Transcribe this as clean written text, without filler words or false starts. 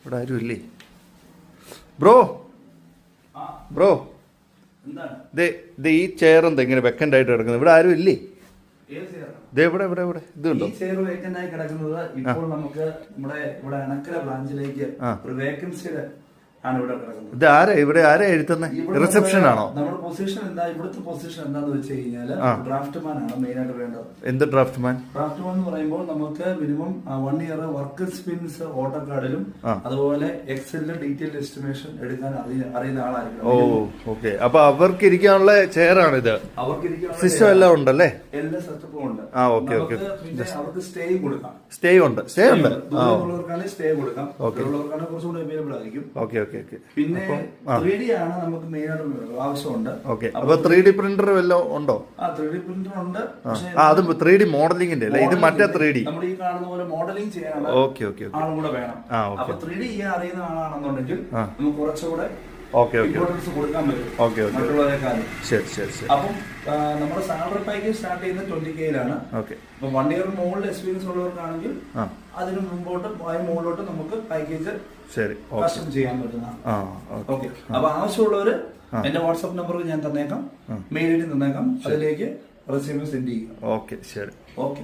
ഇവിടെ ആരും ഇല്ലേ? ബ്രോ ബ്രോ, ഈ ചെയർ എന്താ ഇങ്ങനെ വെക്കൻ്റ് ആയിട്ട് കിടക്കുന്നത്? ഇവിടെ ആരും ഇല്ലേ? ഇവിടെ ഇവിടെ ഇവിടെ ഇതുണ്ടോ? ചെയർ വേക്കൻ്റ് ആയി കിടക്കുന്നത് ഇപ്പോൾ നമുക്ക് നമ്മുടെ ഇവിടെ അണക്കര ബ്രാഞ്ചിലേക്ക് ഒരു വേക്കൻസിയുടെ ആണ് ഇവിടെ കിടക്കുന്നത്. ഇത് ആരാ ഇവിടെ ആരാ എഴുതുന്നത്? റിസപ്ഷൻ ആണോ? നമ്മുടെ പൊസിഷൻ എന്താ, ഇവിടുത്തെ പൊസിഷൻ എന്താന്ന് വെച്ച് കഴിഞ്ഞാൽ ഡ്രാഫ്റ്റ്മാൻ ആണ് മെയിൻ ആയിട്ട് വേണ്ടത്. എന്ത് ഡ്രാഫ്റ്റ്മാൻ? ഡ്രാഫ്റ്റ്മാൻ എന്ന് പറയുമ്പോൾ നമുക്ക് മിനിമം 1 ഇയർ വർക്ക് എക്സ്പീരിയൻസ് ഓട്ടോകാർഡിലും അതുപോലെ എക്സലിലും ഡീറ്റെയിൽ എസ്റ്റിമേഷൻ എടുക്കാൻ അറിയുന്ന ആളായിരിക്കും. ഓക്കെ. അപ്പൊ അവർക്ക് ഇരിക്കാനുള്ള ചെയർ ആണ് ഇത്? അവർക്ക് സിസ്റ്റം എല്ലാം ഉണ്ടല്ലേ? എല്ലാ സെറ്റപ്പും ഉണ്ട്. Okay okay. പിന്നെ അവർക്ക് സ്റ്റേയും കൊടുക്കാം. സ്റ്റേ ഉണ്ട്. സ്റ്റേ ഉണ്ട്. സ്റ്റേ കൊടുക്കാം. കുറച്ചുകൂടി അവൈലബിൾ ആയിരിക്കും. Okay okay okay. പിന്നെ 3D ആണ് നമുക്ക് മെയിൻ ആയിട്ട് ആവശ്യമുണ്ട്. ഓക്കെ. അപ്പൊ 3D പ്രിന്റർ വല്ലതും ഉണ്ടോ? 3D പ്രിന്റർ ഉണ്ട്. അത് 3D മോഡലിംഗിന്റെ അല്ലേ? ഇത് മറ്റേ 3D നമ്മൾ ഈ കാണുന്ന പോലെ മോഡലിംഗ് ചെയ്യാനുള്ള ആളും കൂടെ വേണം. അപ്പൊ 3D ചെയ്യാൻ അറിയുന്ന ആളാണെന്നുണ്ടെങ്കിൽ നമുക്ക് കുറച്ചുകൂടെ ഇമ്പോർട്ടൻസ് കൊടുക്കാൻ പറ്റും മറ്റുള്ളവരെക്കാളും. ശരി ശരി ശരി. അപ്പം നമ്മുടെ സാലറി പാക്കേജ് സ്റ്റാർട്ട് ചെയ്യുന്നത് 20K-ലാണ്. അപ്പൊ 1 ഇയർ മുകളിൽ എക്സ്പീരിയൻസ് ഉള്ളവർക്കാണെങ്കിൽ അതിന് മുകളിലോട്ട് നമുക്ക് പാക്കേജ് കസ്റ്റം ചെയ്യാൻ പറ്റുന്നതാണ്. ഓക്കെ. അപ്പൊ ആവശ്യമുള്ളവര് എന്റെ വാട്സ്ആപ്പ് നമ്പർ ഞാൻ തന്നേക്കാം, മെയിൽ ഐ ഡി തന്നേക്കാം, അതിലേക്ക് റെസ്യൂമെ സെൻഡ് ചെയ്യുക. ഓക്കെ ശരി. ഓക്കെ.